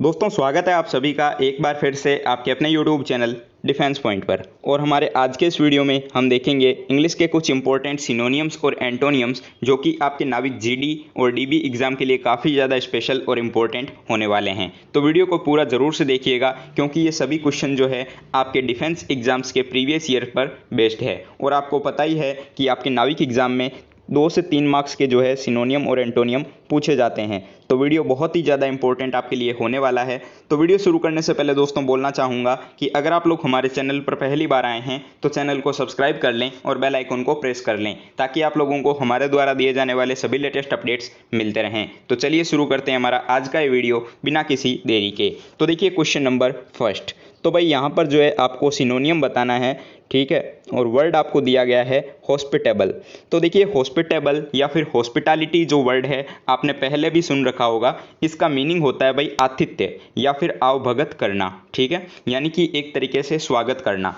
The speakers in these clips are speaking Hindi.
दोस्तों स्वागत है आप सभी का एक बार फिर से आपके अपने YouTube चैनल डिफेंस पॉइंट पर। और हमारे आज के इस वीडियो में हम देखेंगे इंग्लिश के कुछ इंपॉर्टेंट सिनोनियम्स और एंटोनियम्स जो कि आपके नाविक जीडी और डीबी एग्ज़ाम के लिए काफ़ी ज़्यादा स्पेशल और इम्पोर्टेंट होने वाले हैं। तो वीडियो को पूरा ज़रूर से देखिएगा क्योंकि ये सभी क्वेश्चन जो है आपके डिफेंस एग्ज़ाम्स के प्रीवियस ईयर पर बेस्ड है। और आपको पता ही है कि आपके नाविक एग्ज़ाम में 2 से 3 मार्क्स के जो है सिनोनियम और एंटोनियम पूछे जाते हैं। तो वीडियो बहुत ही ज़्यादा इंपॉर्टेंट आपके लिए होने वाला है। तो वीडियो शुरू करने से पहले दोस्तों बोलना चाहूँगा कि अगर आप लोग हमारे चैनल पर पहली बार आए हैं तो चैनल को सब्सक्राइब कर लें और बेल आइकन को प्रेस कर लें ताकि आप लोगों को हमारे द्वारा दिए जाने वाले सभी लेटेस्ट अपडेट्स मिलते रहें। तो चलिए शुरू करते हैं हमारा आज का ये वीडियो बिना किसी देरी के। तो देखिए क्वेश्चन नंबर फर्स्ट। तो भाई यहाँ पर जो है आपको सिनोनियम बताना है, ठीक है, और वर्ड आपको दिया गया है हॉस्पिटेबल। तो देखिए हॉस्पिटेबल या फिर हॉस्पिटैलिटी जो वर्ड है आपने पहले भी सुन रखा होगा। इसका मीनिंग होता है भाई आतिथ्य या फिर आवभगत करना, ठीक है, यानी कि एक तरीके से स्वागत करना।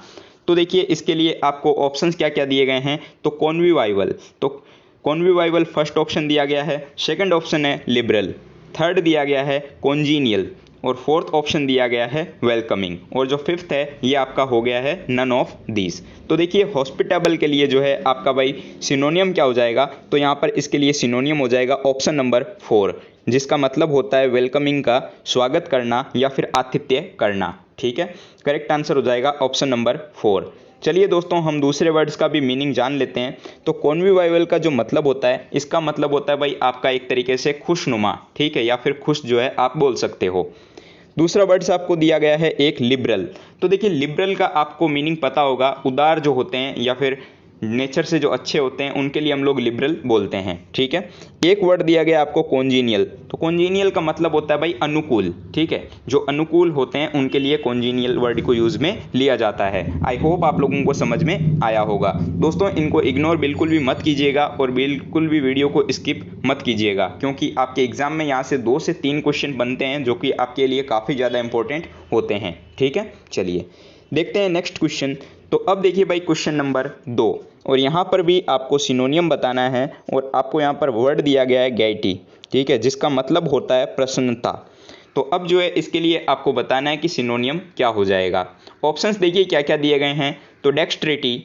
तो देखिए इसके लिए आपको ऑप्शंस क्या क्या दिए गए हैं। तो कॉन्विवाइवल, तो कॉन्विवाइवल फर्स्ट ऑप्शन दिया गया है। सेकंड ऑप्शन है लिबरल, थर्ड दिया गया है कॉन्जीनियल और फोर्थ ऑप्शन दिया गया है वेलकमिंग और जो फिफ्थ है ये आपका हो गया है नन ऑफ दीज। तो देखिए हॉस्पिटेबल के लिए जो है आपका भाई सिनोनियम क्या हो जाएगा। तो यहाँ पर इसके लिए सिनोनियम हो जाएगा ऑप्शन नंबर 4 जिसका मतलब होता है वेलकमिंग का स्वागत करना या फिर आतिथ्य करना, ठीक है। करेक्ट आंसर हो जाएगा ऑप्शन नंबर 4। चलिए दोस्तों हम दूसरे वर्ड्स का भी मीनिंग जान लेते हैं। तो कॉन्विवाइवल का जो मतलब होता है, इसका मतलब होता है भाई आपका एक तरीके से खुशनुमा, ठीक है, या फिर खुश जो है आप बोल सकते हो। दूसरा वर्ड्स आपको दिया गया है एक लिबरल। तो देखिए लिबरल का आपको मीनिंग पता होगा, उदार जो होते हैं या फिर नेचर से जो अच्छे होते हैं उनके लिए हम लोग लिबरल बोलते हैं, ठीक है। एक वर्ड दिया गया आपको कॉन्जीनियल। तो कॉन्जीनियल का मतलब होता है भाई अनुकूल, ठीक है, जो अनुकूल होते हैं उनके लिए कॉन्जीनियल वर्ड को यूज़ में लिया जाता है। आई होप आप लोगों को समझ में आया होगा। दोस्तों इनको इग्नोर बिल्कुल भी मत कीजिएगा और बिल्कुल भी वीडियो को स्किप मत कीजिएगा क्योंकि आपके एग्जाम में यहाँ से 2 से 3 क्वेश्चन बनते हैं जो कि आपके लिए काफ़ी ज़्यादा इंपॉर्टेंट होते हैं, ठीक है। चलिए देखते हैं नेक्स्ट क्वेश्चन। तो अब देखिए भाई क्वेश्चन नंबर 2 और यहाँ पर भी आपको सिनोनियम बताना है और आपको यहाँ पर वर्ड दिया गया है गैटी, ठीक है, जिसका मतलब होता है प्रसन्नता। तो अब जो है इसके लिए आपको बताना है कि सिनोनियम क्या हो जाएगा। ऑप्शंस देखिए क्या क्या दिए गए हैं। तो डेक्स्ट्रिटी,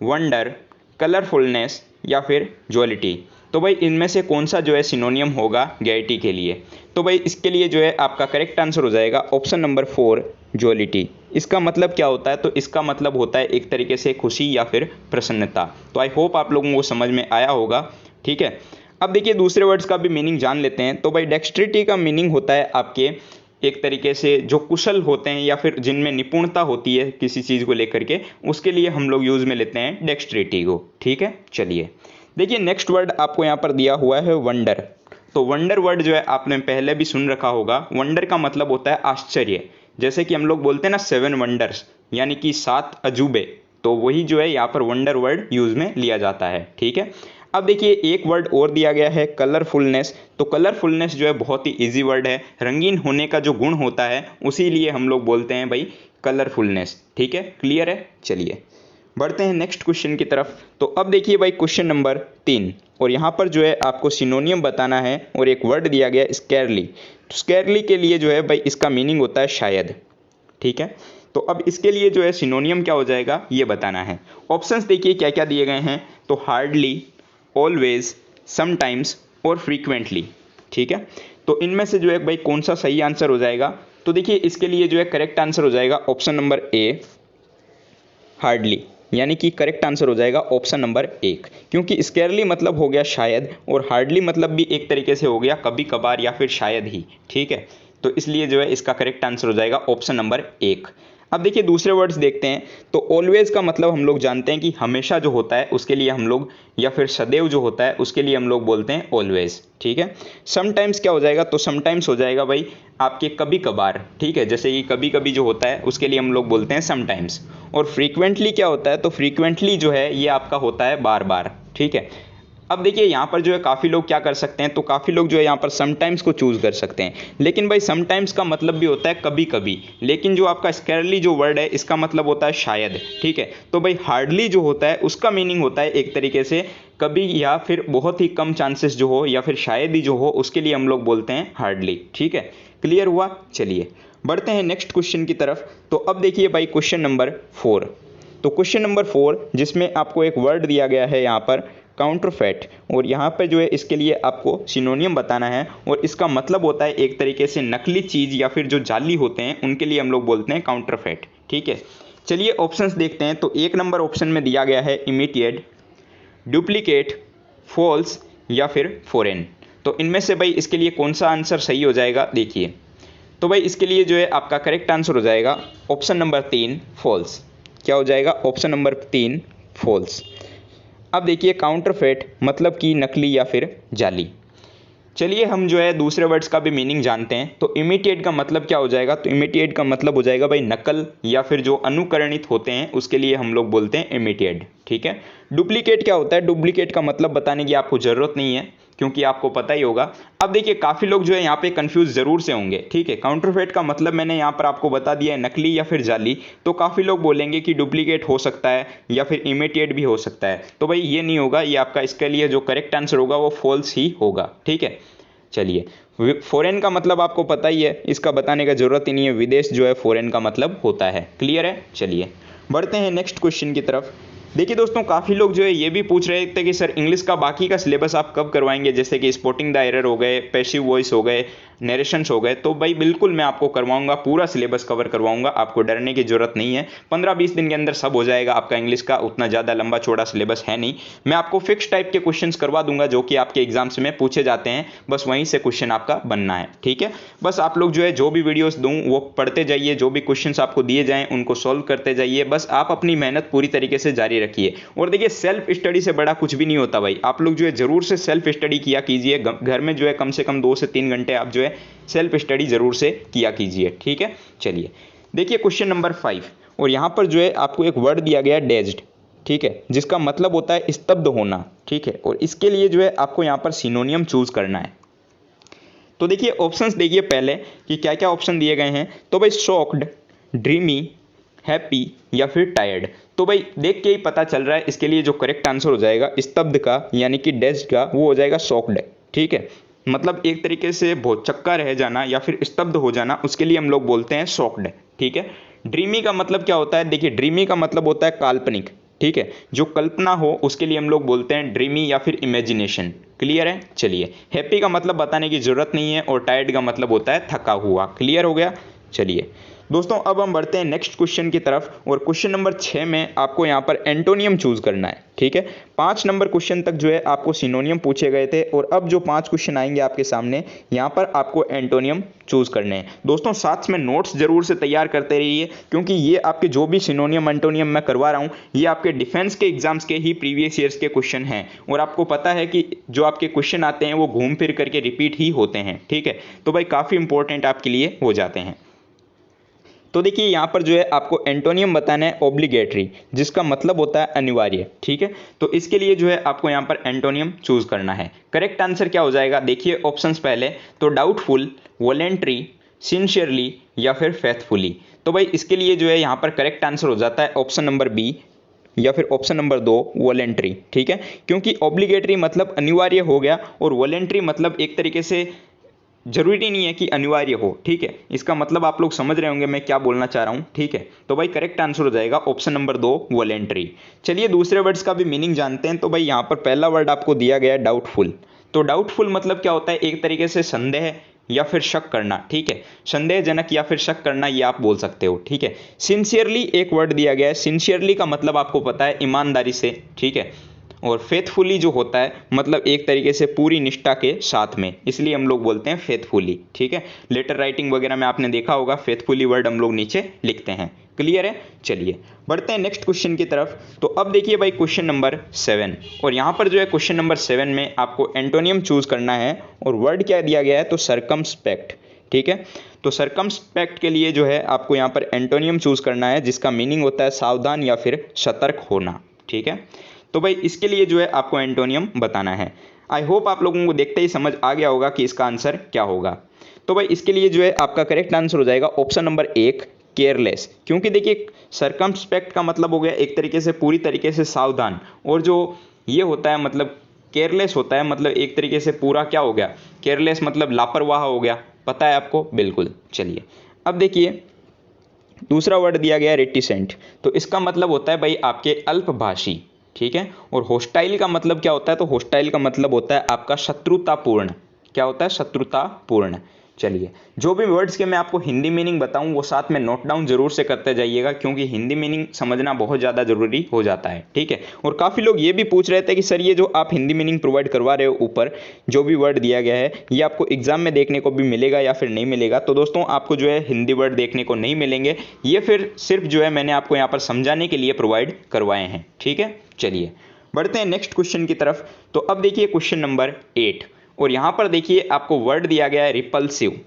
वंडर, कलरफुलनेस या फिर ज्वेलिटी। तो भाई इनमें से कौन सा जो है सिनोनियम होगा गैटी के लिए। तो भाई इसके लिए जो है आपका करेक्ट आंसर हो जाएगा ऑप्शन नंबर 4 ज्वेलिटी। इसका मतलब क्या होता है। तो इसका मतलब होता है एक तरीके से खुशी या फिर प्रसन्नता। तो आई होप आप लोगों को समझ में आया होगा, ठीक है। अब देखिए दूसरे वर्ड्स का भी मीनिंग जान लेते हैं। तो भाई डेक्स्ट्रिटी का मीनिंग होता है आपके एक तरीके से जो कुशल होते हैं या फिर जिनमें निपुणता होती है किसी चीज़ को लेकर के, उसके लिए हम लोग यूज़ में लेते हैं डेक्स्ट्रिटी को, ठीक है। चलिए देखिए नेक्स्ट वर्ड आपको यहाँ पर दिया हुआ है वंडर। तो वंडर वर्ड जो है आपने पहले भी सुन रखा होगा। वंडर का मतलब होता है आश्चर्य, जैसे कि हम लोग बोलते हैं ना 7 वंडर्स यानी कि 7 अजूबे। तो वही जो है यहाँ पर वंडर वर्ड यूज़ में लिया जाता है, ठीक है। अब देखिए एक वर्ड और दिया गया है कलरफुलनेस। तो कलरफुलनेस जो है बहुत ही इजी वर्ड है, रंगीन होने का जो गुण होता है उसी लिए हम लोग बोलते हैं भाई कलरफुलनेस, ठीक है। क्लियर है। चलिए बढ़ते हैं नेक्स्ट क्वेश्चन की तरफ। तो अब देखिए भाई क्वेश्चन नंबर 3 और यहाँ पर जो है आपको सिनोनियम बताना है और एक वर्ड दिया गया स्कैरली। तो स्कैरली के लिए जो है भाई इसका मीनिंग होता है शायद, ठीक है। तो अब इसके लिए जो है सिनोनियम क्या हो जाएगा ये बताना है। ऑप्शंस देखिए क्या क्या दिए गए हैं। तो हार्डली, ऑलवेज, समटाइम्स और फ्रीक्वेंटली, ठीक है। तो इनमें से जो है भाई कौन सा सही आंसर हो जाएगा। तो देखिए इसके लिए जो है करेक्ट आंसर हो जाएगा ऑप्शन नंबर ए हार्डली, यानी कि करेक्ट आंसर हो जाएगा ऑप्शन नंबर 1 क्योंकि स्केयरली मतलब हो गया शायद और हार्डली मतलब भी एक तरीके से हो गया कभी कभार या फिर शायद ही, ठीक है। तो इसलिए जो है इसका करेक्ट आंसर हो जाएगा ऑप्शन नंबर 1। अब देखिए दूसरे वर्ड्स देखते हैं। तो ऑलवेज का मतलब हम लोग जानते हैं कि हमेशा जो होता है उसके लिए हम लोग, या फिर सदैव जो होता है उसके लिए हम लोग बोलते हैं ऑलवेज, ठीक है। समटाइम्स क्या हो जाएगा। तो समटाइम्स हो जाएगा भाई आपके कभी कभार, ठीक है, जैसे कि कभी कभी जो होता है उसके लिए हम लोग बोलते हैं समटाइम्स। और फ्रीक्वेंटली क्या होता है। तो फ्रीक्वेंटली जो है ये आपका होता है बार बार, ठीक है। अब देखिए यहाँ पर जो है काफ़ी लोग क्या कर सकते हैं, तो काफ़ी लोग जो है यहाँ पर समटाइम्स को चूज़ कर सकते हैं, लेकिन भाई समटाइम्स का मतलब भी होता है कभी कभी, लेकिन जो आपका स्कैरली जो वर्ड है इसका मतलब होता है शायद, ठीक है। तो भाई हार्डली जो होता है उसका मीनिंग होता है एक तरीके से कभी या फिर बहुत ही कम चांसेस जो हो या फिर शायद ही जो हो, उसके लिए हम लोग बोलते हैं हार्डली, ठीक है। क्लियर हुआ? चलिए बढ़ते हैं नेक्स्ट क्वेश्चन की तरफ। तो अब देखिए भाई क्वेश्चन नंबर 4। तो क्वेश्चन नंबर 4 जिसमें आपको एक वर्ड दिया गया है यहाँ पर काउंटरफेट, और यहाँ पे जो है इसके लिए आपको सिनोनियम बताना है, और इसका मतलब होता है एक तरीके से नकली चीज़ या फिर जो जाली होते हैं उनके लिए हम लोग बोलते हैं काउंटरफेट, ठीक है। चलिए ऑप्शंस देखते हैं। तो 1 नंबर ऑप्शन में दिया गया है इमिटेट, डुप्लीकेट, फॉल्स या फिर फॉरेन। तो इनमें से भाई इसके लिए कौन सा आंसर सही हो जाएगा देखिए। तो भाई इसके लिए जो है आपका करेक्ट आंसर हो जाएगा ऑप्शन नंबर 3 फॉल्स। क्या हो जाएगा? Option number 3 false. अब देखिए काउंटरफेट मतलब कि नकली या फिर जाली। चलिए हम जो है दूसरे वर्ड्स का भी मीनिंग जानते हैं। तो इमिटेट का मतलब क्या हो जाएगा? तो इमिटेट का मतलब हो जाएगा भाई नकल या फिर जो अनुकरणित होते हैं उसके लिए हम लोग बोलते हैं इमिटेट, ठीक है। डुप्लीकेट क्या होता है? डुप्लीकेट का मतलब बताने की आपको ज़रूरत नहीं है क्योंकि आपको पता ही होगा। अब देखिए काफ़ी लोग जो है यहाँ पे कंफ्यूज ज़रूर से होंगे, ठीक है। काउंटरफेट का मतलब मैंने यहाँ पर आपको बता दिया है नकली या फिर जाली। तो काफ़ी लोग बोलेंगे कि डुप्लीकेट हो सकता है या फिर इमिटेट भी हो सकता है। तो भाई ये नहीं होगा, ये आपका इसके लिए जो करेक्ट आंसर होगा वो फॉल्स ही होगा, ठीक है। चलिए फॉरेन का मतलब आपको पता ही है, इसका बताने का ज़रूरत ही नहीं है, विदेश जो है फॉरेन का मतलब होता है। क्लियर है? चलिए बढ़ते हैं नेक्स्ट क्वेश्चन की तरफ। देखिए दोस्तों काफ़ी लोग जो है ये भी पूछ रहे थे कि सर इंग्लिश का बाकी का सिलेबस आप कब करवाएंगे, जैसे कि स्पॉटिंग द एरर हो गए, पैसिव वॉइस हो गए, नरेशंस हो गए। तो भाई बिल्कुल मैं आपको करवाऊंगा, पूरा सिलेबस कवर करवाऊंगा, आपको डरने की जरूरत नहीं है। 15-20 दिन के अंदर सब हो जाएगा आपका इंग्लिश का, उतना ज़्यादा लंबा चौड़ा सिलेबस है नहीं। मैं आपको फिक्स टाइप के क्वेश्चंस करवा दूंगा जो कि आपके एग्जाम्स में पूछे जाते हैं, बस वहीं से क्वेश्चन आपका बनना है, ठीक है। बस आप लोग जो है जो भी वीडियोस दूँ वो पढ़ते जाइए, जो भी क्वेश्चंस आपको दिए जाएँ उनको सॉल्व करते जाइए, बस आप अपनी मेहनत पूरी तरीके से जारी रखिए। और देखिए सेल्फ स्टडी से बड़ा कुछ भी नहीं होता भाई, आप लोग जो है ज़रूर से सेल्फ स्टडी किया कीजिए, घर में जो है कम से कम 2 से 3 घंटे आप जो है सेल्फ स्टडी ज़रूर से किया कीजिए, ठीक है। चलिए देखिए क्वेश्चन नंबर 5, और यहाँ पर जो है आपको एक वर्ड दिया गया है डेज्ड, ठीक है, जिसका मतलब होता है स्तब्ध होना, ठीक है। और इसके लिए जो है आपको यहाँ पर सिनोनियम चूज करना है। तो देखिए ऑप्शंस देखिए पहले कि क्या क्या ऑप्शन दिए गए हैं। तो भाई शॉक्ड, ड्रीमी, हैप्पी या फिर टायर्ड। तो भाई देख के ही पता चल रहा है इसके लिए जो करेक्ट आंसर हो जाएगा स्तब्ध का यानी कि डेज्ड का, वो हो जाएगा शॉक्ड, ठीक है। मतलब एक तरीके से भौचक्का रह जाना या फिर स्तब्ध हो जाना, उसके लिए हम लोग बोलते हैं शॉक्ड, ठीक है। ड्रीमी का मतलब क्या होता है? देखिए ड्रीमी का मतलब होता है काल्पनिक, ठीक है, जो कल्पना हो उसके लिए हम लोग बोलते हैं ड्रीमी या फिर इमेजिनेशन। क्लियर है? चलिए हैप्पी का मतलब बताने की जरूरत नहीं है, और टायर्ड का मतलब होता है थका हुआ। क्लियर हो गया? चलिए दोस्तों अब हम बढ़ते हैं नेक्स्ट क्वेश्चन की तरफ, और क्वेश्चन नंबर 6 में आपको यहाँ पर एंटोनियम चूज करना है, ठीक है। 5 नंबर क्वेश्चन तक जो है आपको सिनोनियम पूछे गए थे, और अब जो 5 क्वेश्चन आएंगे आपके सामने यहाँ पर आपको एंटोनियम चूज करने हैं। दोस्तों साथ में नोट्स जरूर से तैयार करते रहिए, क्योंकि ये आपके जो भी सिनोनियम एंटोनियम मैं करवा रहा हूँ ये आपके डिफेंस के एग्जाम्स के ही प्रीवियस ईयर्स के क्वेश्चन हैं, और आपको पता है कि जो आपके क्वेश्चन आते हैं वो घूम फिर करके रिपीट ही होते हैं, ठीक है। तो भाई काफ़ी इंपॉर्टेंट आपके लिए हो जाते हैं। तो देखिए यहाँ पर जो है आपको एंटोनियम बताना है ऑब्लिगेटरी, जिसका मतलब होता है अनिवार्य, ठीक है। तो इसके लिए जो है आपको यहाँ पर एंटोनियम चूज करना है। करेक्ट आंसर क्या हो जाएगा? देखिए ऑप्शंस पहले, तो डाउटफुल, वॉलेंट्री, सिंसियरली या फिर फेथफुली। तो भाई इसके लिए जो है यहाँ पर करेक्ट आंसर हो जाता है ऑप्शन नंबर बी या फिर ऑप्शन नंबर 2 वॉलेंट्री, ठीक है। क्योंकि ऑब्लिगेटरी मतलब अनिवार्य हो गया, और वॉलेंट्री मतलब एक तरीके से जरूरी नहीं है कि अनिवार्य हो, ठीक है। इसका मतलब आप लोग समझ रहे होंगे मैं क्या बोलना चाह रहा हूं, ठीक है। तो भाई करेक्ट आंसर हो जाएगा ऑप्शन नंबर 2 वॉलेंट्री। चलिए दूसरे वर्ड्स का भी मीनिंग जानते हैं। तो भाई यहाँ पर पहला वर्ड आपको दिया गया है डाउटफुल। तो डाउटफुल मतलब क्या होता है? एक तरीके से संदेह या फिर शक करना, ठीक है, संदेहजनक या फिर शक करना, ये आप बोल सकते हो, ठीक है। सिंसियरली एक वर्ड दिया गया है, सिंसियरली का मतलब आपको पता है ईमानदारी से, ठीक है। और फेथफुली जो होता है मतलब एक तरीके से पूरी निष्ठा के साथ में, इसलिए हम लोग बोलते हैं फेथफुली, ठीक है। लेटर राइटिंग वगैरह में आपने देखा होगा फेथफुली वर्ड हम लोग नीचे लिखते हैं। क्लियर है? चलिए बढ़ते हैं नेक्स्ट क्वेश्चन की तरफ। तो अब देखिए भाई क्वेश्चन नंबर 7, और यहाँ पर जो है क्वेश्चन नंबर 7 में आपको एंटोनियम चूज करना है, और वर्ड क्या दिया गया है? तो सरकमस्पेक्ट, ठीक है। तो सरकमस्पेक्ट के लिए जो है आपको यहाँ पर एंटोनियम चूज करना है, जिसका मीनिंग होता है सावधान या फिर सतर्क होना, ठीक है। तो भाई इसके लिए जो है आपको एंटोनियम बताना है। आई होप आप लोगों को देखते ही समझ आ गया होगा कि इसका आंसर क्या होगा। तो भाई इसके लिए जो है आपका करेक्ट आंसर हो जाएगा ऑप्शन नंबर 1 केयरलेस। क्योंकि देखिए सरकमस्पेक्ट का मतलब हो गया एक तरीके से पूरी तरीके से सावधान, और जो ये होता है मतलब केयरलेस होता है मतलब एक तरीके से पूरा क्या हो गया, केयरलेस मतलब लापरवाह हो गया। पता है आपको? बिल्कुल। चलिए अब देखिए दूसरा वर्ड दिया गया है रेटिसेंट। तो इसका मतलब होता है भाई आपके अल्पभाषी, ठीक है। और होस्टाइल का मतलब क्या होता है? तो होस्टाइल का मतलब होता है आपका शत्रुतापूर्ण। क्या होता है? शत्रुतापूर्ण। चलिए जो भी वर्ड्स के मैं आपको हिंदी मीनिंग बताऊं वो साथ में नोट डाउन जरूर से करते जाइएगा, क्योंकि हिंदी मीनिंग समझना बहुत ज़्यादा जरूरी हो जाता है, ठीक है। और काफ़ी लोग ये भी पूछ रहे थे कि सर ये जो आप हिंदी मीनिंग प्रोवाइड करवा रहे हो ऊपर जो भी वर्ड दिया गया है ये आपको एग्जाम में देखने को भी मिलेगा या फिर नहीं मिलेगा? तो दोस्तों आपको जो है हिंदी वर्ड देखने को नहीं मिलेंगे, ये फिर सिर्फ जो है मैंने आपको यहाँ पर समझाने के लिए प्रोवाइड करवाए हैं, ठीक है। चलिए बढ़ते हैं नेक्स्ट क्वेश्चन की तरफ। तो अब देखिए क्वेश्चन नंबर 8, और यहाँ पर देखिए आपको वर्ड दिया गया है रिपल्सिव।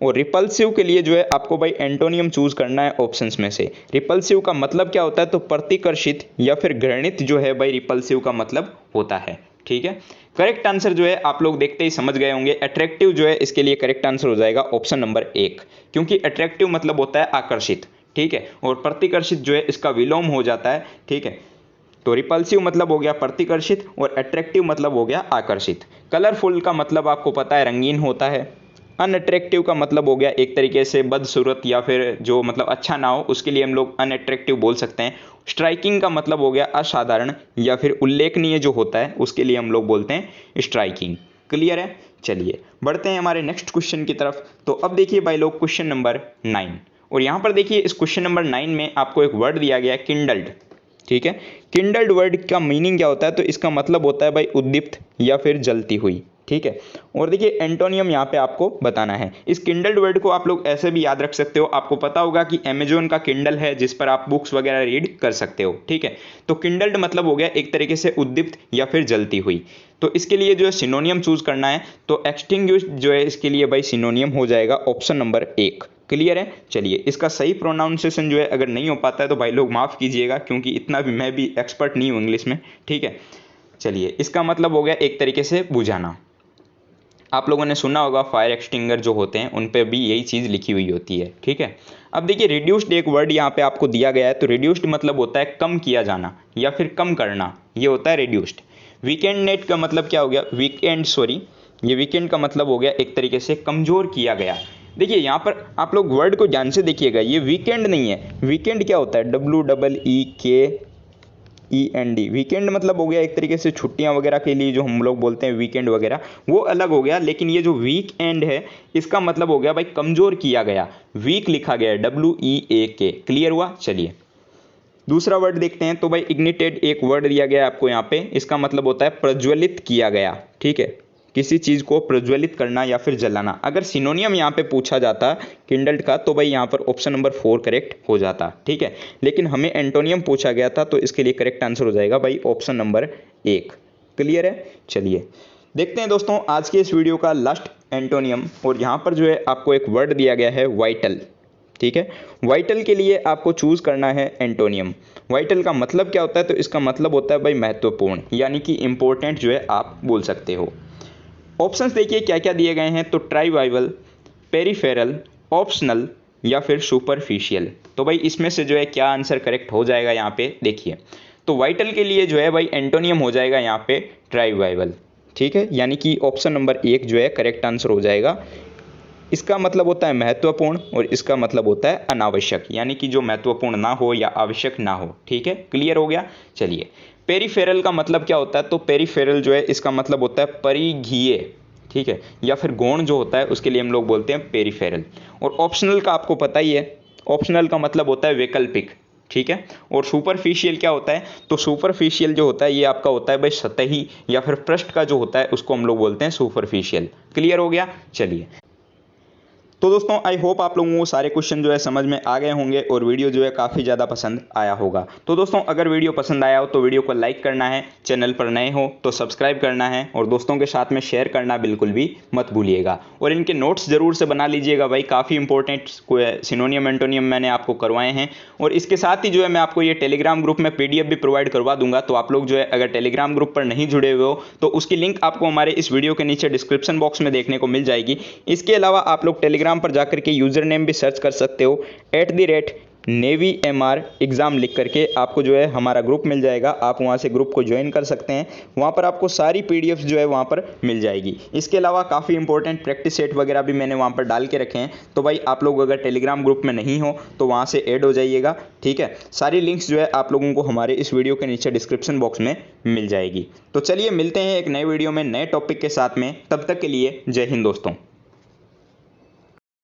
और रिपल्सिव के लिए जो है आपको भाई एंटोनियम चूज करना है ऑप्शंस में से। रिपल्सिव का मतलब क्या होता है? तो प्रतिकर्षित या फिर घृणित जो है भाई रिपल्सिव का मतलब होता है, ठीक है। करेक्ट आंसर जो है आप लोग देखते ही समझ गए होंगे, अट्रैक्टिव जो है इसके लिए करेक्ट आंसर हो जाएगा ऑप्शन नंबर 1, क्योंकि अट्रैक्टिव मतलब होता है आकर्षित, ठीक है। और प्रतिकर्षित जो है इसका विलोम हो जाता है, ठीक है। तो रिपल्सिव मतलब हो गया प्रतिकर्षित और अट्रैक्टिव मतलब हो गया आकर्षित। कलरफुल का मतलब आपको पता है रंगीन होता है। अनअट्रैक्टिव का मतलब हो गया एक तरीके से बदसूरत या फिर जो मतलब अच्छा ना हो, उसके लिए हम लोग अनअट्रैक्टिव बोल सकते हैं। स्ट्राइकिंग का मतलब हो गया असाधारण या फिर उल्लेखनीय जो होता है उसके लिए हम लोग बोलते हैं स्ट्राइकिंग। क्लियर है? चलिए बढ़ते हैं हमारे नेक्स्ट क्वेश्चन की तरफ। तो अब देखिए भाई लोग क्वेश्चन नंबर 9, और यहाँ पर देखिए इस क्वेश्चन नंबर 9 में आपको एक वर्ड दिया गया है किंडल्ड, ठीक है। किंडल्ड वर्ड का मीनिंग क्या होता है? तो इसका मतलब होता है भाई उद्दीप्त या फिर जलती हुई, ठीक है। और देखिए एंटोनियम यहाँ पे आपको बताना है। इस किंडल्ड वर्ड को आप लोग ऐसे भी याद रख सकते हो, आपको पता होगा कि अमेजोन का किंडल है जिस पर आप बुक्स वगैरह रीड कर सकते हो, ठीक है। तो किंडल्ड मतलब हो गया एक तरीके से उद्दीप्त या फिर जलती हुई। तो इसके लिए जो है सिनोनियम चूज करना है, तो एक्सटिंग्विश्ड जो है इसके लिए भाई सिनोनियम हो जाएगा ऑप्शन नंबर 1। क्लियर है? चलिए इसका सही प्रोनाउंसिएशन जो है अगर नहीं हो पाता है तो भाई लोग माफ़ कीजिएगा, क्योंकि इतना भी मैं भी एक्सपर्ट नहीं हूँ इंग्लिश में, ठीक है। चलिए इसका मतलब हो गया एक तरीके से बुझाना। आप लोगों ने सुना होगा फायर एक्सटिंगर जो होते हैं उन पे भी यही चीज़ लिखी हुई होती है, ठीक है। अब देखिए रिड्यूस्ड एक वर्ड यहाँ पे आपको दिया गया है। तो रिड्यूस्ड मतलब होता है कम किया जाना या फिर कम करना, ये होता है रिड्यूस्ड। वीकेंड नेट का मतलब क्या हो गया? ये वीकेंड का मतलब हो गया एक तरीके से कमज़ोर किया गया। देखिए यहाँ पर आप लोग वर्ड को ध्यान से देखिएगा, ये वीकेंड नहीं है। वीकेंड क्या होता है? WEEKEND। वीकेंड मतलब हो गया एक तरीके से छुट्टियां वगैरह के लिए जो हम लोग बोलते हैं वीकेंड वगैरह, वो अलग हो गया। लेकिन ये जो वीक एंड है इसका मतलब हो गया भाई कमज़ोर किया गया, वीक लिखा गया है WEAK। क्लियर हुआ? चलिए दूसरा वर्ड देखते हैं। तो भाई इग्निटेड एक वर्ड दिया गया है आपको यहाँ पे, इसका मतलब होता है प्रज्वलित किया गया, ठीक है। किसी चीज़ को प्रज्वलित करना या फिर जलाना। अगर सिनोनियम यहाँ पे पूछा जाता किंडल्ड का तो भाई यहाँ पर ऑप्शन नंबर 4 करेक्ट हो जाता, ठीक है। लेकिन हमें एंटोनियम पूछा गया था तो इसके लिए करेक्ट आंसर हो जाएगा भाई ऑप्शन नंबर 1। क्लियर है? चलिए देखते हैं दोस्तों आज के इस वीडियो का लास्ट एंटोनियम, और यहाँ पर जो है आपको एक वर्ड दिया गया है वाइटल, ठीक है। वाइटल के लिए आपको चूज करना है एंटोनियम। वाइटल का मतलब क्या होता है? तो इसका मतलब होता है भाई महत्वपूर्ण, यानी कि इंपॉर्टेंट जो है आप बोल सकते हो। ऑप्शंस देखिए क्या क्या दिए गए हैं। तो ट्राइवाइवल, पेरिफेरल, ऑप्शनल या फिर सुपरफिशियल। तो भाई इसमें से जो है क्या आंसर करेक्ट हो जाएगा यहाँ पे देखिए। तो वाइटल के लिए जो है भाई एंटोनियम हो जाएगा यहाँ पे ट्राइवाइवल, ठीक है। यानी कि ऑप्शन नंबर 1 जो है करेक्ट आंसर हो जाएगा। इसका मतलब होता है महत्वपूर्ण और इसका मतलब होता है अनावश्यक, यानी कि जो महत्वपूर्ण ना हो या आवश्यक ना हो, ठीक है। क्लियर हो गया? चलिए पेरिफेरल का मतलब क्या होता है? तो पेरिफेरल जो है इसका मतलब होता है परिघीय, ठीक है, या फिर गौण जो होता है उसके लिए हम लोग बोलते हैं पेरिफेरल। और ऑप्शनल का आपको पता ही है, ऑप्शनल का मतलब होता है वैकल्पिक, ठीक है। और सुपरफिशियल क्या होता है? तो सुपरफिशियल जो होता है ये आपका होता है भाई सतही या फिर पृष्ठ का जो होता है उसको हम लोग बोलते हैं सुपरफिशियल। क्लियर हो गया? चलिए तो दोस्तों आई होप आप लोगों को सारे क्वेश्चन जो है समझ में आ गए होंगे और वीडियो जो है काफ़ी ज़्यादा पसंद आया होगा। तो दोस्तों अगर वीडियो पसंद आया हो तो वीडियो को लाइक करना है, चैनल पर नए हो तो सब्सक्राइब करना है और दोस्तों के साथ में शेयर करना बिल्कुल भी मत भूलिएगा। और इनके नोट्स ज़रूर से बना लीजिएगा भाई, काफ़ी इंपॉर्टेंट सिनोनियम एंटोनियम मैंने आपको करवाए हैं। और इसके साथ ही जो है मैं आपको ये टेलीग्राम ग्रुप में PDF भी प्रोवाइड करवा दूंगा। तो आप लोग जो है अगर टेलीग्राम ग्रुप पर नहीं जुड़े हुए हो तो उसकी लिंक आपको हमारे इस वीडियो के नीचे डिस्क्रिप्शन बॉक्स में देखने को मिल जाएगी। इसके अलावा आप लोग टेलीग्राम पर जाकर के यूज़र नेम भी सर्च कर सकते हो, @NavyMR एग्ज़ाम लिख करके आपको जो है हमारा ग्रुप मिल जाएगा। आप वहाँ से ग्रुप को ज्वाइन कर सकते हैं, वहाँ पर आपको सारी PDFs जो है वहाँ पर मिल जाएगी। इसके अलावा काफ़ी इंपॉर्टेंट प्रैक्टिस सेट वगैरह भी मैंने वहाँ पर डाल के रखे हैं। तो भाई आप लोग अगर टेलीग्राम ग्रुप में नहीं हो तो वहाँ से ऐड हो जाइएगा, ठीक है। सारी लिंक्स जो है आप लोगों को हमारे इस वीडियो के नीचे डिस्क्रिप्शन बॉक्स में मिल जाएगी। तो चलिए मिलते हैं एक नए वीडियो में नए टॉपिक के साथ में, तब तक के लिए जय हिंद दोस्तों।